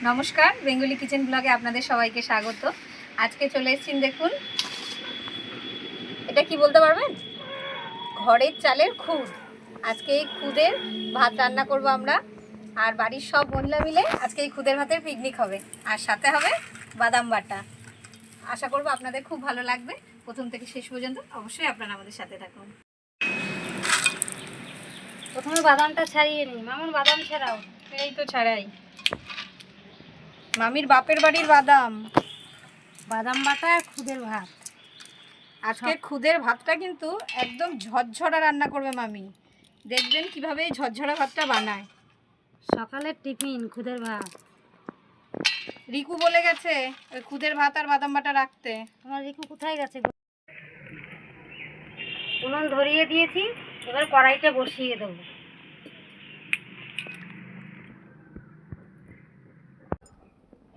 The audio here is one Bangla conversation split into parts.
নমস্কার, বেঙ্গলি কিচেন ব্লগে আপনাদের সবাইকে স্বাগত। আজকে চলে এসেছি, দেখুন এটা কি বলতে পারবেন? ঘরের চালের খুদ। আজকে এই খুদের ভাত রান্না করব আমরা, আর বাড়ির সব মহিলা মিলে আজকে এই খুদের ভাতের পিকনিক হবে, আর সাথে হবে বাদাম বাটা। আশা করব আপনাদের খুব ভালো লাগবে। প্রথম থেকে শেষ পর্যন্ত অবশ্যই আপনারা আমাদের সাথে থাকুন। প্রথমে বাদামটা ছাড়িয়ে নিই। মামুন বাদাম ছাড়াও। এই তো ছাড়াই, মামির বাপের বাড়ির বাদাম। বাদাম বাটা আর খুদের ভাত। আজকে খুদের ভাতটা কিন্তু একদম ঝরঝরা রান্না করবে মামি। দেখবেন কিভাবে এই ঝরঝরা ভাতটা বানায়। সকালের টিফিন খুদের ভাত। রিকু বলে গেছে ওই খুদের ভাত আর বাদাম বাটা রাখতে। তোমার রিকু কোথায় গেছে? উনুন ধরিয়ে দিয়েছি, এবার কড়াইতে বসিয়ে দেবো।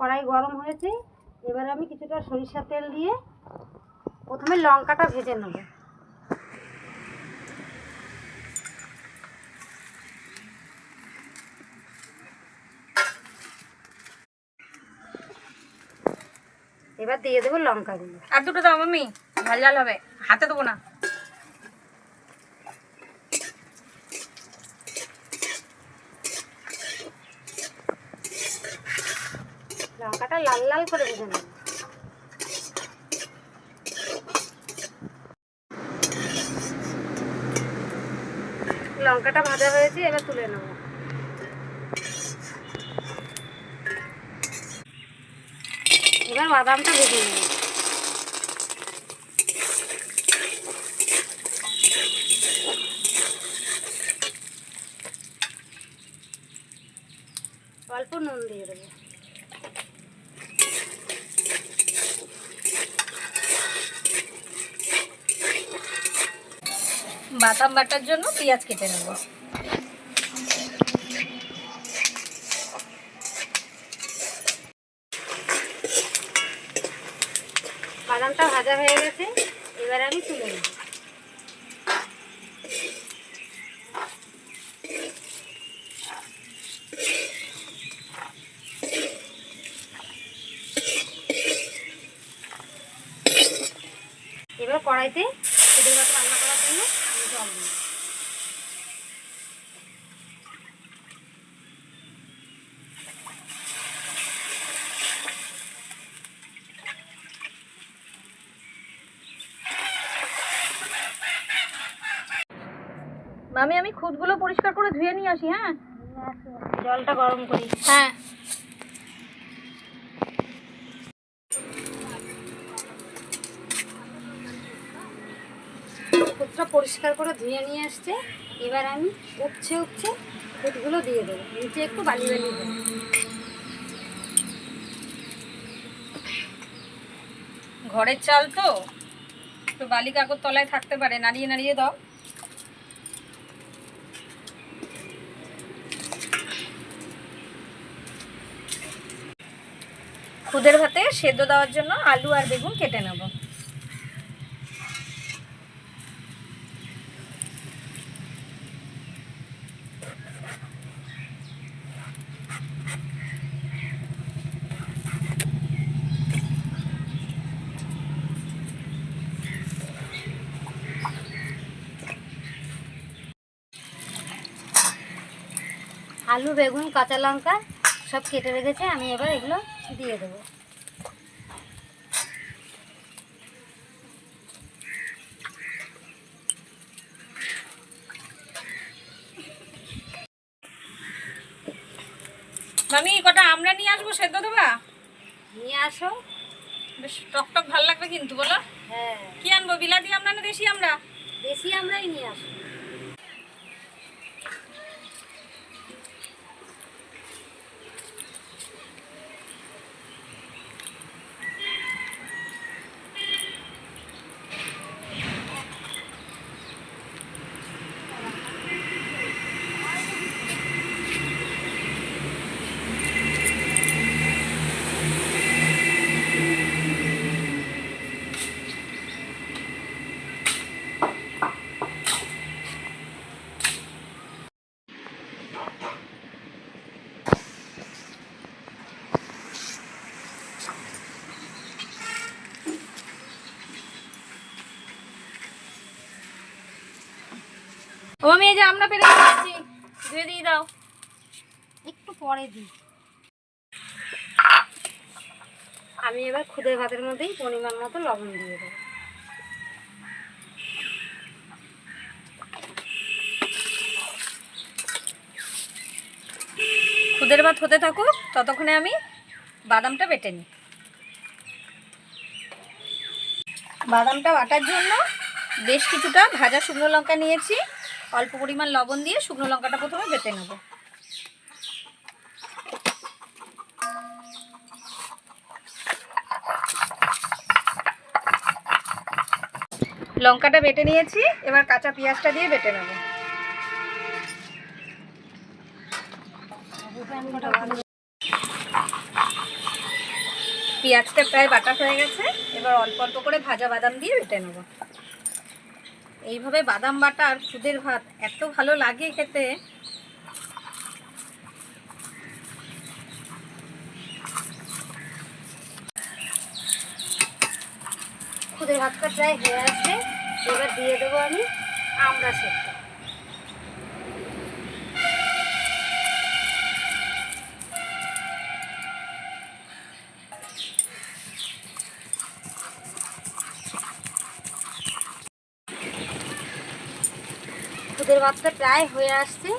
কড়াই গরম হয়েছে, এবার আমি কিছুটা সরিষার তেল দিয়ে প্রথমে লঙ্কাটা ভেজে নেব। এবার দিয়ে দেবো লঙ্কাগুলো। আর দুটো দাও মামি, ঝাল ঝাল হবে, হাতে দেবো না। লঙ্কাটা লাল লাল করে ভেজে নেব। লঙ্কাটা ভাজা হয়েছে, এবার তুলে নেব। এবার বাদামটা ভেজে নেব। অল্প নুন দিয়ে দেবো। বাদাম বাটার জন্য পেঁয়াজ কেটে নেব। বাদামটা ভাজা হয়ে গেছে, এবার আমি তুলে নেব। এবার কড়াইতে খুদের ভাত রান্না করার জন্য আমি জল দিই। মামি আমি খুদগুলো পরিষ্কার করে ধুয়ে নিয়ে আসি। হ্যাঁ, জলটা গরম করি। হ্যাঁ। খুদটা পরিষ্কার করে ধুয়ে নিয়ে আসছে, এবার আমি উপচে খুদগুলো দিয়ে দেবো। নিচে একটু বালি বালি দেবো। ঘরের চাল তো একটু বালি কাকর তলায় থাকতে পারে, নাড়িয়ে নাড়িয়ে দাও। খুদের ভাতে সেদ্ধ দেওয়ার জন্য আলু আর বেগুন কেটে নেব। আলু, বেগুন, কাঁচা লঙ্কা সব কেটে রেখেছে, আমি এবার এগুলো দিয়ে দেবো। মামি কটা আমরা নিয়ে আসবো, সেদ্ধ দেবা? নিয়ে আসো। বেশ টকটক ভালো লাগবে কিন্তু, বলো। হ্যাঁ, কি আনবো, বিলাতি আমরা না দেশি আমরা? দেশি আমরাই নিয়ে আসো। আমি এই যে আমরা পেরে দিচ্ছি, ধুয়ে দিয়ে দাও। একটু পরে দিই। আমি এবার খুদের ভাতের মধ্যেই পরিমাণ মতো লবণ দিয়ে দেবো। খুদের ভাত হতে থাকুক, ততক্ষণে আমি বাদামটা বেটে নিই। বাদামটা বাটার জন্য বেশ কিছুটা ভাজা শুকনো লঙ্কা নিয়েছি। অল্প পরিমাণ লবণ দিয়ে শুকনো লঙ্কাটা প্রথমে বেটে নেব। লঙ্কাটা বেটে নিয়েছি, এবার কাঁচা পেঁয়াজটা দিয়ে বেটে নেব। পেঁয়াজটা প্রায় বাটা হয়ে গেছে, এবার অল্প অল্প করে ভাজা বাদাম দিয়ে বেটে নেব। এইভাবে বাদাম বাটা আর খুদের ভাত এত ভালো লাগে খেতে। খুদের ভাতটা প্রায় হয়ে আসছে, এবার দিয়ে দেবো আমি আমড়া সেদ্ধ। খুদের ভাতটা প্রায় হয়ে আসছে,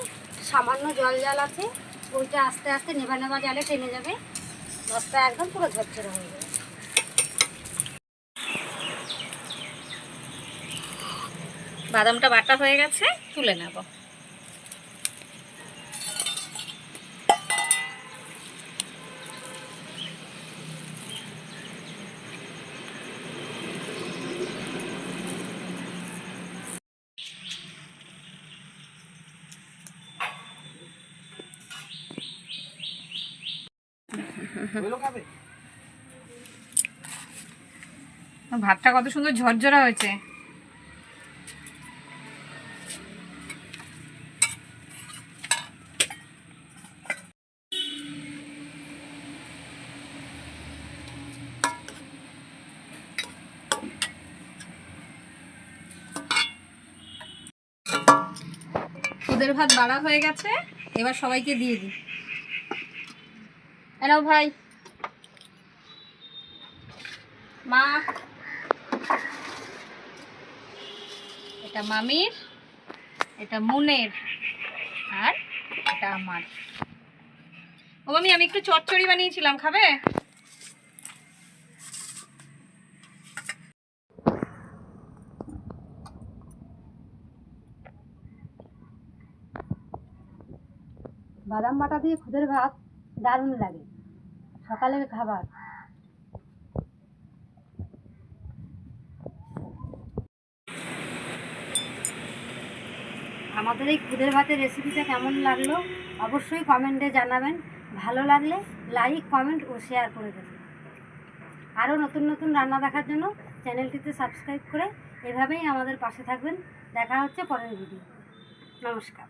সামান্য জল জল আছে, ওইটা আস্তে আস্তে নেভা নেভা জালে টেনে যাবে, ভাতটা একদম পুরো ঝরঝরে হয়ে যাবে। বাদামটা বাটা হয়ে গেছে, তুলে নেব। ভাতটা কত সুন্দর ঝরঝরা হয়েছে। খুদের ভাত বাড়া হয়ে গেছে, এবার সবাইকে দিয়ে দিই। এনাও ভাই, মা, এটা মামির, এটা মুনের, আর এটা আমার। ও মামি, আমি একটু চচ্চড়ি বানিয়েছিলাম, খাবে? বাদাম বাটা দিয়ে খুদের ভাত দারুণ লাগে, সকালের খাবার। আমাদের এই খুদের ভাতের রেসিপিটা কেমন লাগলো অবশ্যই কমেন্টে জানাবেন। ভালো লাগলে লাইক, কমেন্ট ও শেয়ার করে দেবেন। আরও নতুন নতুন রান্না দেখার জন্য চ্যানেলটিতে সাবস্ক্রাইব করে এভাবেই আমাদের পাশে থাকবেন। দেখা হচ্ছে পরের ভিডিও। নমস্কার।